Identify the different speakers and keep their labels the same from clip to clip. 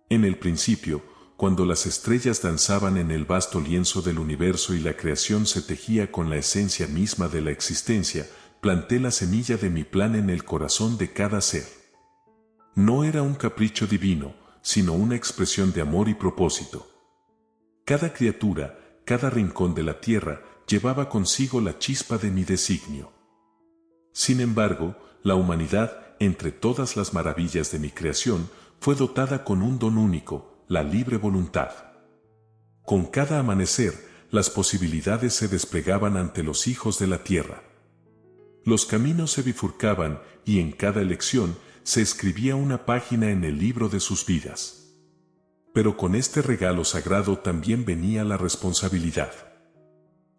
Speaker 1: En el principio, cuando las estrellas danzaban en el vasto lienzo del universo y la creación se tejía con la esencia misma de la existencia, planté la semilla de mi plan en el corazón de cada ser. No era un capricho divino, sino una expresión de amor y propósito. Cada criatura, cada rincón de la tierra, llevaba consigo la chispa de mi designio. Sin embargo, la humanidad, entre todas las maravillas de mi creación, fue dotada con un don único, la libre voluntad. Con cada amanecer, las posibilidades se desplegaban ante los hijos de la tierra. Los caminos se bifurcaban y en cada elección se escribía una página en el libro de sus vidas. Pero con este regalo sagrado también venía la responsabilidad.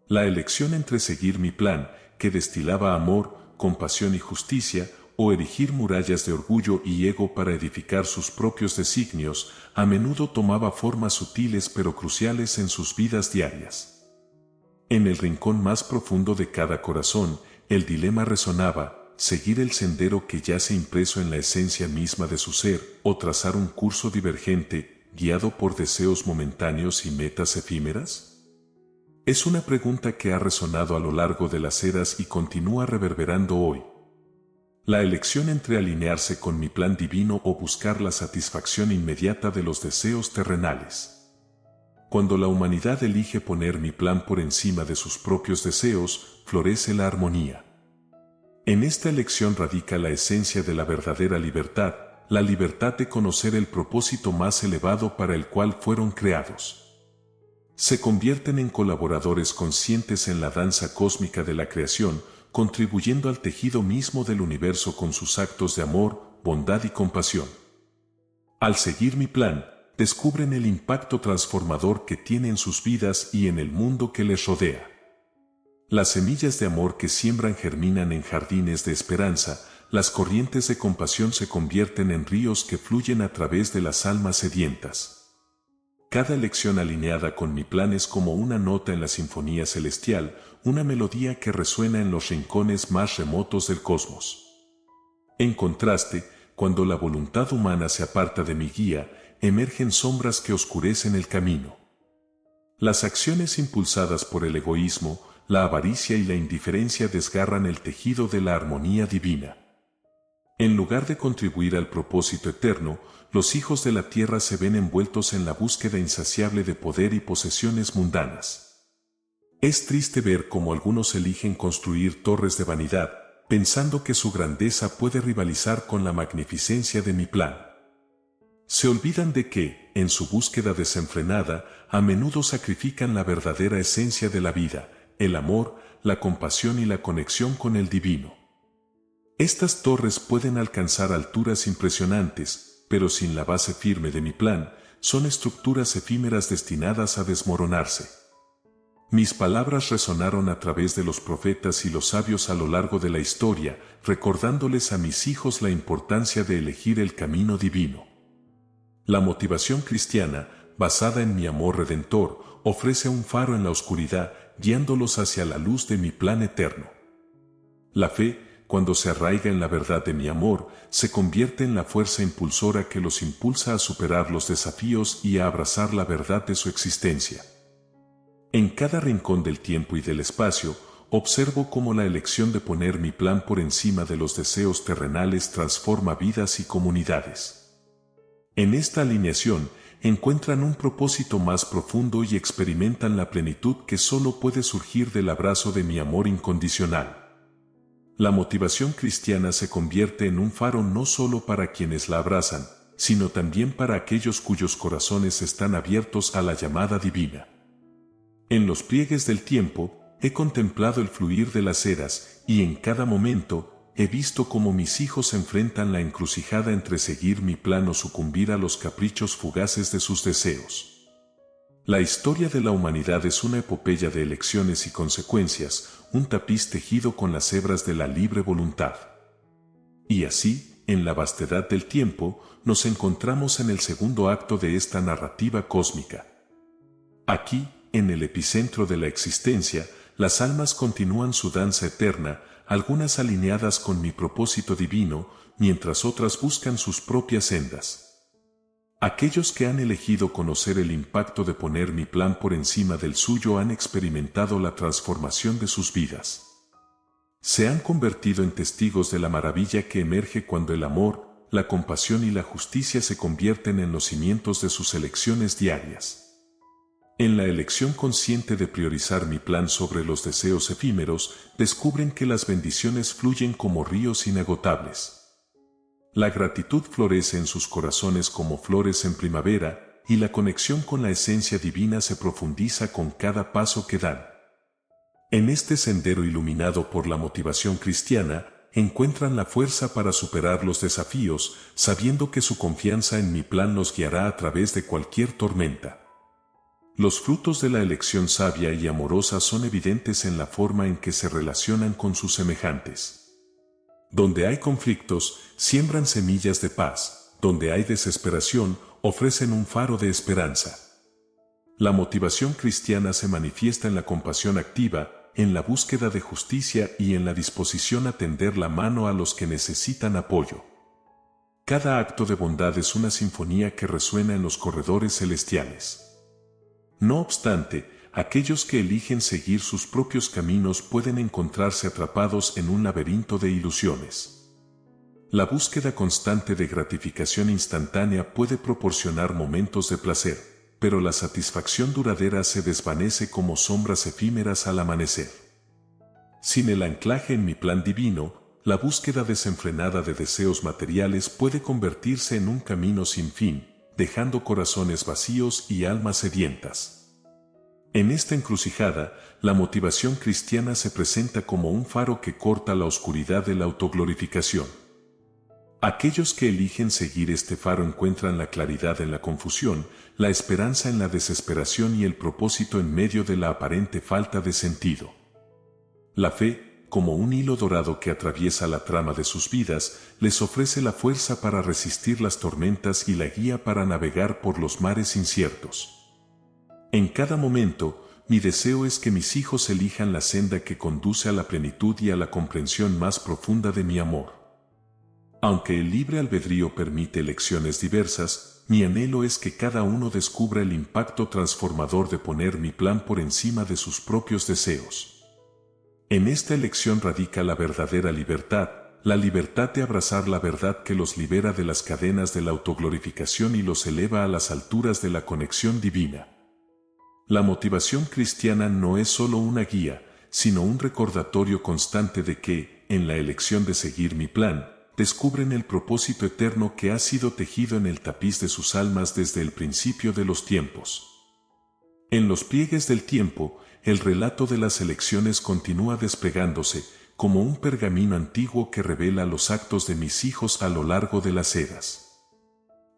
Speaker 1: La elección entre seguir mi plan, que destilaba amor, compasión y justicia, o erigir murallas de orgullo y ego para edificar sus propios designios, a menudo tomaba formas sutiles pero cruciales en sus vidas diarias. En el rincón más profundo de cada corazón, el dilema resonaba: seguir el sendero que yace impreso en la esencia misma de su ser, o trazar un curso divergente, guiado por deseos momentáneos y metas efímeras. Es una pregunta que ha resonado a lo largo de las eras y continúa reverberando hoy. La elección entre alinearse con mi plan divino o buscar la satisfacción inmediata de los deseos terrenales. Cuando la humanidad elige poner mi plan por encima de sus propios deseos, florece la armonía. En esta elección radica la esencia de la verdadera libertad, la libertad de conocer el propósito más elevado para el cual fueron creados. Se convierten en colaboradores conscientes en la danza cósmica de la creación, contribuyendo al tejido mismo del universo con sus actos de amor, bondad y compasión. Al seguir mi plan, descubren el impacto transformador que tiene en sus vidas y en el mundo que les rodea. Las semillas de amor que siembran germinan en jardines de esperanza, las corrientes de compasión se convierten en ríos que fluyen a través de las almas sedientas. Cada elección alineada con mi plan es como una nota en la sinfonía celestial, una melodía que resuena en los rincones más remotos del cosmos. En contraste, cuando la voluntad humana se aparta de mi guía, emergen sombras que oscurecen el camino. Las acciones impulsadas por el egoísmo, la avaricia y la indiferencia desgarran el tejido de la armonía divina. En lugar de contribuir al propósito eterno, los hijos de la tierra se ven envueltos en la búsqueda insaciable de poder y posesiones mundanas. Es triste ver cómo algunos eligen construir torres de vanidad, pensando que su grandeza puede rivalizar con la magnificencia de mi plan. Se olvidan de que, en su búsqueda desenfrenada, a menudo sacrifican la verdadera esencia de la vida, el amor, la compasión y la conexión con el divino. Estas torres pueden alcanzar alturas impresionantes, pero sin la base firme de mi plan, son estructuras efímeras destinadas a desmoronarse. Mis palabras resonaron a través de los profetas y los sabios a lo largo de la historia, recordándoles a mis hijos la importancia de elegir el camino divino. La motivación cristiana, basada en mi amor redentor, ofrece un faro en la oscuridad, guiándolos hacia la luz de mi plan eterno. La fe, cuando se arraiga en la verdad de mi amor, se convierte en la fuerza impulsora que los impulsa a superar los desafíos y a abrazar la verdad de su existencia. En cada rincón del tiempo y del espacio, observo cómo la elección de poner mi plan por encima de los deseos terrenales transforma vidas y comunidades. En esta alineación, encuentran un propósito más profundo y experimentan la plenitud que solo puede surgir del abrazo de mi amor incondicional. La motivación cristiana se convierte en un faro no solo para quienes la abrazan, sino también para aquellos cuyos corazones están abiertos a la llamada divina. En los pliegues del tiempo, he contemplado el fluir de las eras, y en cada momento, he visto cómo mis hijos enfrentan la encrucijada entre seguir mi plan o sucumbir a los caprichos fugaces de sus deseos. La historia de la humanidad es una epopeya de elecciones y consecuencias, un tapiz tejido con las hebras de la libre voluntad. Y así, en la vastedad del tiempo, nos encontramos en el segundo acto de esta narrativa cósmica. Aquí, en el epicentro de la existencia, las almas continúan su danza eterna, algunas alineadas con mi propósito divino, mientras otras buscan sus propias sendas. Aquellos que han elegido conocer el impacto de poner mi plan por encima del suyo han experimentado la transformación de sus vidas. Se han convertido en testigos de la maravilla que emerge cuando el amor, la compasión y la justicia se convierten en los cimientos de sus elecciones diarias. En la elección consciente de priorizar mi plan sobre los deseos efímeros, descubren que las bendiciones fluyen como ríos inagotables. La gratitud florece en sus corazones como flores en primavera, y la conexión con la esencia divina se profundiza con cada paso que dan. En este sendero iluminado por la motivación cristiana, encuentran la fuerza para superar los desafíos, sabiendo que su confianza en mi plan los guiará a través de cualquier tormenta. Los frutos de la elección sabia y amorosa son evidentes en la forma en que se relacionan con sus semejantes. Donde hay conflictos, siembran semillas de paz; donde hay desesperación, ofrecen un faro de esperanza. La motivación cristiana se manifiesta en la compasión activa, en la búsqueda de justicia y en la disposición a tender la mano a los que necesitan apoyo. Cada acto de bondad es una sinfonía que resuena en los corredores celestiales. No obstante, aquellos que eligen seguir sus propios caminos pueden encontrarse atrapados en un laberinto de ilusiones. La búsqueda constante de gratificación instantánea puede proporcionar momentos de placer, pero la satisfacción duradera se desvanece como sombras efímeras al amanecer. Sin el anclaje en mi plan divino, la búsqueda desenfrenada de deseos materiales puede convertirse en un camino sin fin, dejando corazones vacíos y almas sedientas. En esta encrucijada, la motivación cristiana se presenta como un faro que corta la oscuridad de la autoglorificación. Aquellos que eligen seguir este faro encuentran la claridad en la confusión, la esperanza en la desesperación y el propósito en medio de la aparente falta de sentido. La fe, como un hilo dorado que atraviesa la trama de sus vidas, les ofrece la fuerza para resistir las tormentas y la guía para navegar por los mares inciertos. En cada momento, mi deseo es que mis hijos elijan la senda que conduce a la plenitud y a la comprensión más profunda de mi amor. Aunque el libre albedrío permite elecciones diversas, mi anhelo es que cada uno descubra el impacto transformador de poner mi plan por encima de sus propios deseos. En esta elección radica la verdadera libertad, la libertad de abrazar la verdad que los libera de las cadenas de la autoglorificación y los eleva a las alturas de la conexión divina. La motivación cristiana no es solo una guía, sino un recordatorio constante de que, en la elección de seguir mi plan, descubren el propósito eterno que ha sido tejido en el tapiz de sus almas desde el principio de los tiempos. En los pliegues del tiempo, el relato de las elecciones continúa desplegándose, como un pergamino antiguo que revela los actos de mis hijos a lo largo de las eras.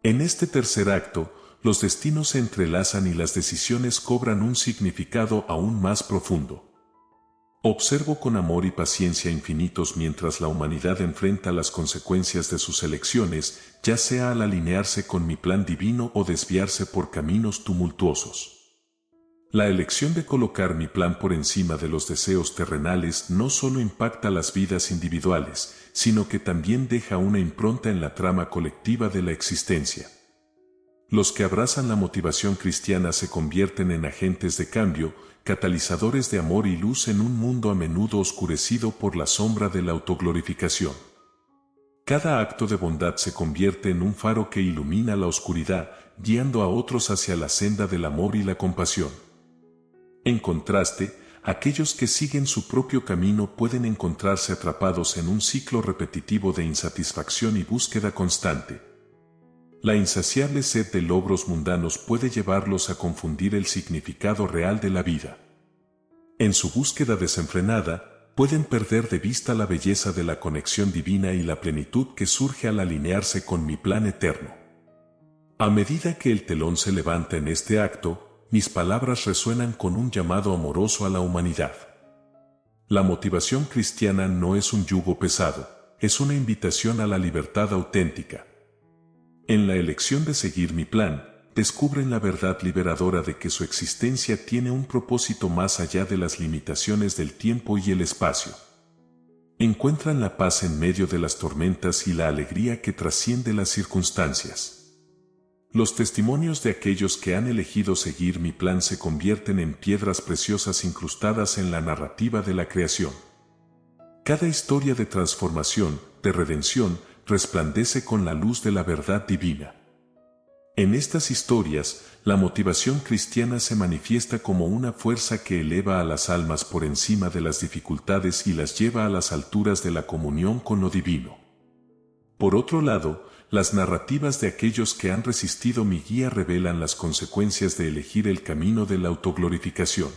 Speaker 1: En este tercer acto, los destinos se entrelazan y las decisiones cobran un significado aún más profundo. Observo con amor y paciencia infinitos mientras la humanidad enfrenta las consecuencias de sus elecciones, ya sea al alinearse con mi plan divino o desviarse por caminos tumultuosos. La elección de colocar mi plan por encima de los deseos terrenales no solo impacta las vidas individuales, sino que también deja una impronta en la trama colectiva de la existencia. Los que abrazan la motivación cristiana se convierten en agentes de cambio, catalizadores de amor y luz en un mundo a menudo oscurecido por la sombra de la autoglorificación. Cada acto de bondad se convierte en un faro que ilumina la oscuridad, guiando a otros hacia la senda del amor y la compasión. En contraste, aquellos que siguen su propio camino pueden encontrarse atrapados en un ciclo repetitivo de insatisfacción y búsqueda constante. La insaciable sed de logros mundanos puede llevarlos a confundir el significado real de la vida. En su búsqueda desenfrenada, pueden perder de vista la belleza de la conexión divina y la plenitud que surge al alinearse con mi plan eterno. A medida que el telón se levanta en este acto, mis palabras resuenan con un llamado amoroso a la humanidad. La motivación cristiana no es un yugo pesado, es una invitación a la libertad auténtica. En la elección de seguir mi plan, descubren la verdad liberadora de que su existencia tiene un propósito más allá de las limitaciones del tiempo y el espacio. Encuentran la paz en medio de las tormentas y la alegría que trasciende las circunstancias. Los testimonios de aquellos que han elegido seguir mi plan se convierten en piedras preciosas incrustadas en la narrativa de la creación. Cada historia de transformación, de redención, resplandece con la luz de la verdad divina. En estas historias, la motivación cristiana se manifiesta como una fuerza que eleva a las almas por encima de las dificultades y las lleva a las alturas de la comunión con lo divino. Por otro lado, las narrativas de aquellos que han resistido mi guía revelan las consecuencias de elegir el camino de la autoglorificación.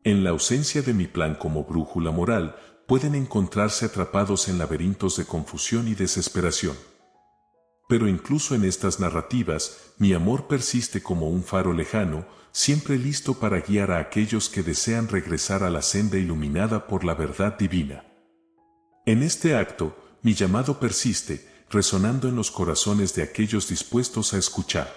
Speaker 1: En la ausencia de mi plan como brújula moral, pueden encontrarse atrapados en laberintos de confusión y desesperación. Pero incluso en estas narrativas, mi amor persiste como un faro lejano, siempre listo para guiar a aquellos que desean regresar a la senda iluminada por la verdad divina. En este acto, mi llamado persiste, resonando en los corazones de aquellos dispuestos a escuchar.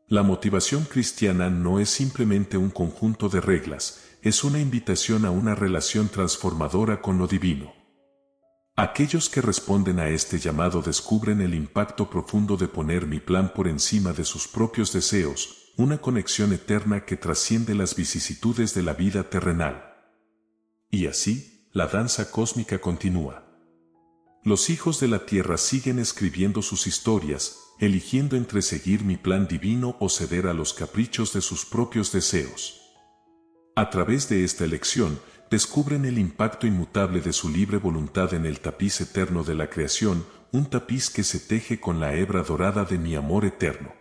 Speaker 1: La motivación cristiana no es simplemente un conjunto de reglas, es una invitación a una relación transformadora con lo divino. Aquellos que responden a este llamado descubren el impacto profundo de poner mi plan por encima de sus propios deseos, una conexión eterna que trasciende las vicisitudes de la vida terrenal. Y así, la danza cósmica continúa. Los hijos de la tierra siguen escribiendo sus historias, eligiendo entre seguir mi plan divino o ceder a los caprichos de sus propios deseos. A través de esta elección, descubren el impacto inmutable de su libre voluntad en el tapiz eterno de la creación, un tapiz que se teje con la hebra dorada de mi amor eterno.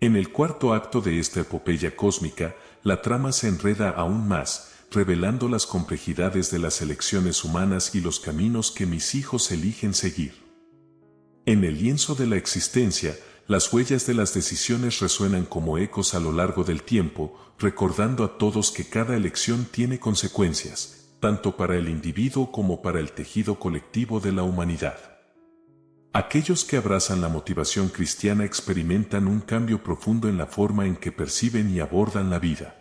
Speaker 1: En el cuarto acto de esta epopeya cósmica, la trama se enreda aún más, revelando las complejidades de las elecciones humanas y los caminos que mis hijos eligen seguir. En el lienzo de la existencia, las huellas de las decisiones resuenan como ecos a lo largo del tiempo, recordando a todos que cada elección tiene consecuencias, tanto para el individuo como para el tejido colectivo de la humanidad. Aquellos que abrazan la motivación cristiana experimentan un cambio profundo en la forma en que perciben y abordan la vida.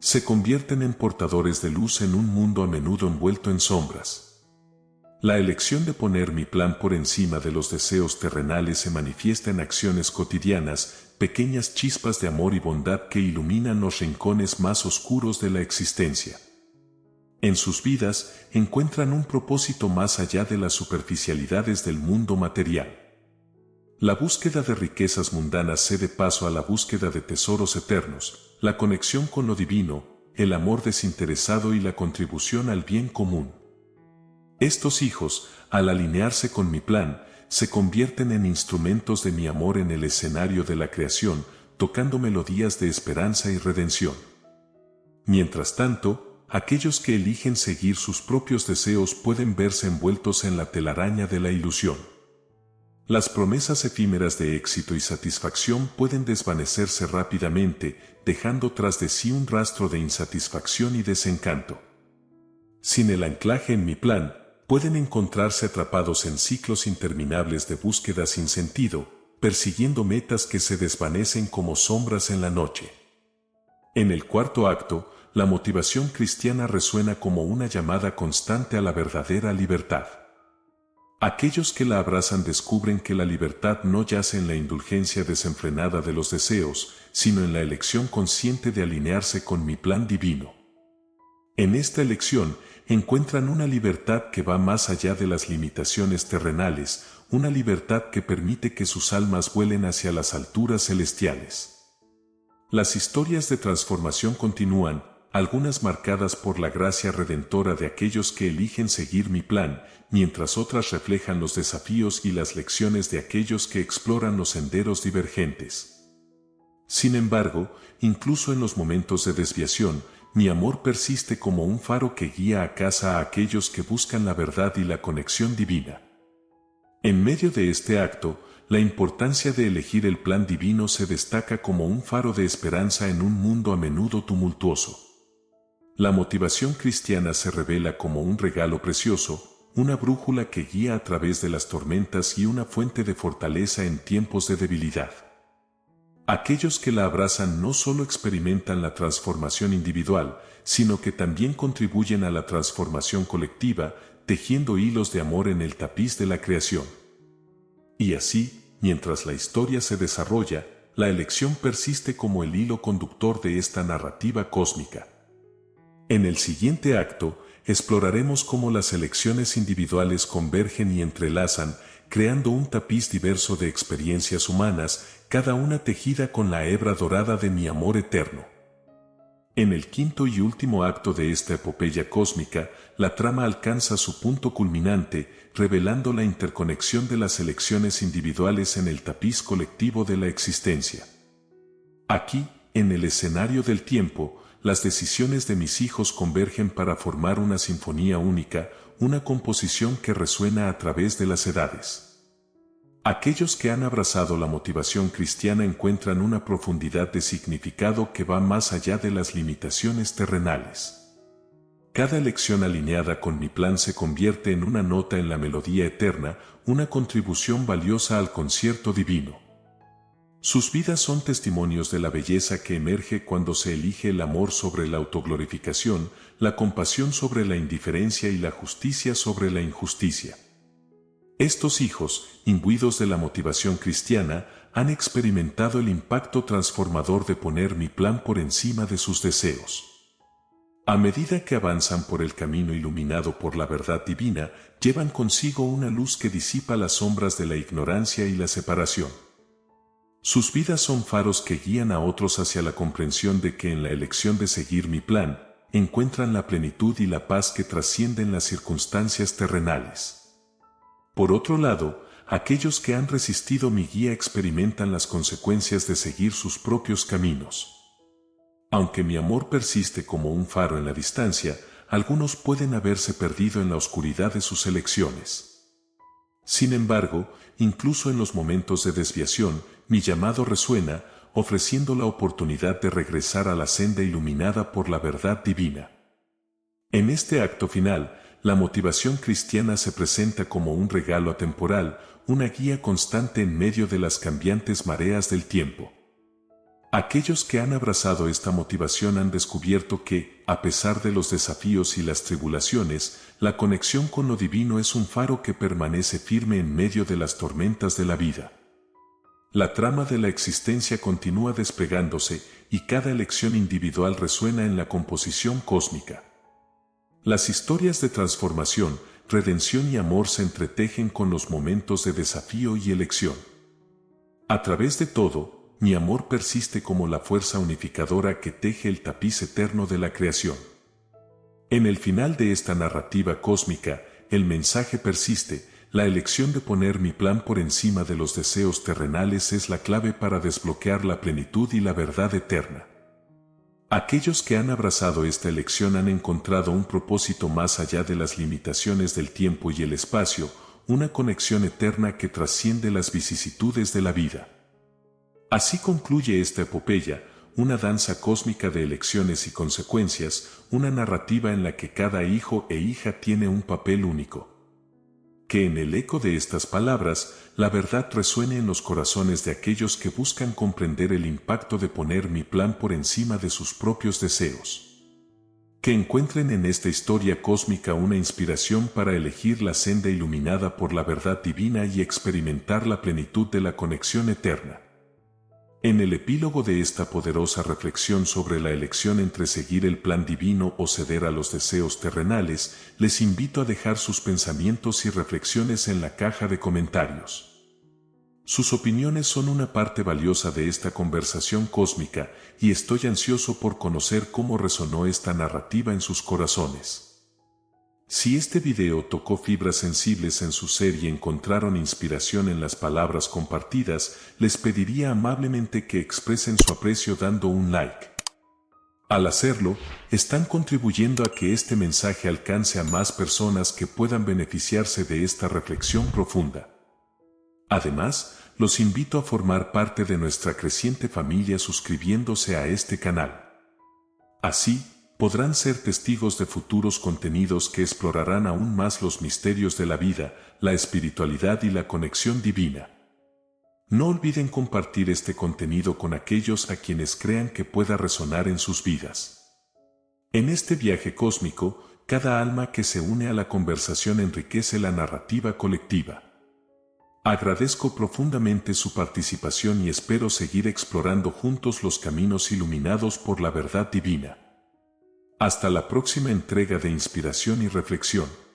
Speaker 1: Se convierten en portadores de luz en un mundo a menudo envuelto en sombras. La elección de poner mi plan por encima de los deseos terrenales se manifiesta en acciones cotidianas, pequeñas chispas de amor y bondad que iluminan los rincones más oscuros de la existencia. En sus vidas encuentran un propósito más allá de las superficialidades del mundo material. La búsqueda de riquezas mundanas cede paso a la búsqueda de tesoros eternos, la conexión con lo divino, el amor desinteresado y la contribución al bien común. Estos hijos, al alinearse con mi plan, se convierten en instrumentos de mi amor en el escenario de la creación, tocando melodías de esperanza y redención. Mientras tanto, aquellos que eligen seguir sus propios deseos pueden verse envueltos en la telaraña de la ilusión. Las promesas efímeras de éxito y satisfacción pueden desvanecerse rápidamente, dejando tras de sí un rastro de insatisfacción y desencanto. Sin el anclaje en mi plan, pueden encontrarse atrapados en ciclos interminables de búsqueda sin sentido, persiguiendo metas que se desvanecen como sombras en la noche. En el cuarto acto, la motivación cristiana resuena como una llamada constante a la verdadera libertad. Aquellos que la abrazan descubren que la libertad no yace en la indulgencia desenfrenada de los deseos, sino en la elección consciente de alinearse con mi plan divino. En esta elección, encuentran una libertad que va más allá de las limitaciones terrenales, una libertad que permite que sus almas vuelen hacia las alturas celestiales. Las historias de transformación continúan, algunas marcadas por la gracia redentora de aquellos que eligen seguir mi plan, mientras otras reflejan los desafíos y las lecciones de aquellos que exploran los senderos divergentes. Sin embargo, incluso en los momentos de desviación, mi amor persiste como un faro que guía a casa a aquellos que buscan la verdad y la conexión divina. En medio de este acto, la importancia de elegir el plan divino se destaca como un faro de esperanza en un mundo a menudo tumultuoso. La motivación cristiana se revela como un regalo precioso, una brújula que guía a través de las tormentas y una fuente de fortaleza en tiempos de debilidad. Aquellos que la abrazan no solo experimentan la transformación individual, sino que también contribuyen a la transformación colectiva, tejiendo hilos de amor en el tapiz de la creación. Y así, mientras la historia se desarrolla, la elección persiste como el hilo conductor de esta narrativa cósmica. En el siguiente acto, exploraremos cómo las elecciones individuales convergen y entrelazan, creando un tapiz diverso de experiencias humanas, cada una tejida con la hebra dorada de mi amor eterno. En el quinto y último acto de esta epopeya cósmica, la trama alcanza su punto culminante, revelando la interconexión de las elecciones individuales en el tapiz colectivo de la existencia. Aquí, en el escenario del tiempo, las decisiones de mis hijos convergen para formar una sinfonía única, una composición que resuena a través de las edades. Aquellos que han abrazado la motivación cristiana encuentran una profundidad de significado que va más allá de las limitaciones terrenales. Cada elección alineada con mi plan se convierte en una nota en la melodía eterna, una contribución valiosa al concierto divino. Sus vidas son testimonios de la belleza que emerge cuando se elige el amor sobre la autoglorificación, la compasión sobre la indiferencia y la justicia sobre la injusticia. Estos hijos, imbuidos de la motivación cristiana, han experimentado el impacto transformador de poner mi plan por encima de sus deseos. A medida que avanzan por el camino iluminado por la verdad divina, llevan consigo una luz que disipa las sombras de la ignorancia y la separación. Sus vidas son faros que guían a otros hacia la comprensión de que en la elección de seguir mi plan, encuentran la plenitud y la paz que trascienden las circunstancias terrenales. Por otro lado, aquellos que han resistido mi guía experimentan las consecuencias de seguir sus propios caminos. Aunque mi amor persiste como un faro en la distancia, algunos pueden haberse perdido en la oscuridad de sus elecciones. Sin embargo, incluso en los momentos de desviación, mi llamado resuena, ofreciendo la oportunidad de regresar a la senda iluminada por la verdad divina. En este acto final, la motivación cristiana se presenta como un regalo atemporal, una guía constante en medio de las cambiantes mareas del tiempo. Aquellos que han abrazado esta motivación han descubierto que, a pesar de los desafíos y las tribulaciones, la conexión con lo divino es un faro que permanece firme en medio de las tormentas de la vida. La trama de la existencia continúa desplegándose y cada elección individual resuena en la composición cósmica. Las historias de transformación, redención y amor se entretejen con los momentos de desafío y elección. A través de todo, mi amor persiste como la fuerza unificadora que teje el tapiz eterno de la creación. En el final de esta narrativa cósmica, el mensaje persiste: la elección de poner mi plan por encima de los deseos terrenales es la clave para desbloquear la plenitud y la verdad eterna. Aquellos que han abrazado esta elección han encontrado un propósito más allá de las limitaciones del tiempo y el espacio, una conexión eterna que trasciende las vicisitudes de la vida. Así concluye esta epopeya, una danza cósmica de elecciones y consecuencias, una narrativa en la que cada hijo e hija tiene un papel único. Que en el eco de estas palabras, la verdad resuene en los corazones de aquellos que buscan comprender el impacto de poner mi plan por encima de sus propios deseos. Que encuentren en esta historia cósmica una inspiración para elegir la senda iluminada por la verdad divina y experimentar la plenitud de la conexión eterna. En el epílogo de esta poderosa reflexión sobre la elección entre seguir el plan divino o ceder a los deseos terrenales, les invito a dejar sus pensamientos y reflexiones en la caja de comentarios. Sus opiniones son una parte valiosa de esta conversación cósmica y estoy ansioso por conocer cómo resonó esta narrativa en sus corazones. Si este video tocó fibras sensibles en su ser y encontraron inspiración en las palabras compartidas, les pediría amablemente que expresen su aprecio dando un like. Al hacerlo, están contribuyendo a que este mensaje alcance a más personas que puedan beneficiarse de esta reflexión profunda. Además, los invito a formar parte de nuestra creciente familia suscribiéndose a este canal. Así, podrán ser testigos de futuros contenidos que explorarán aún más los misterios de la vida, la espiritualidad y la conexión divina. No olviden compartir este contenido con aquellos a quienes crean que pueda resonar en sus vidas. En este viaje cósmico, cada alma que se une a la conversación enriquece la narrativa colectiva. Agradezco profundamente su participación y espero seguir explorando juntos los caminos iluminados por la verdad divina. Hasta la próxima entrega de Inspiración y Reflexión.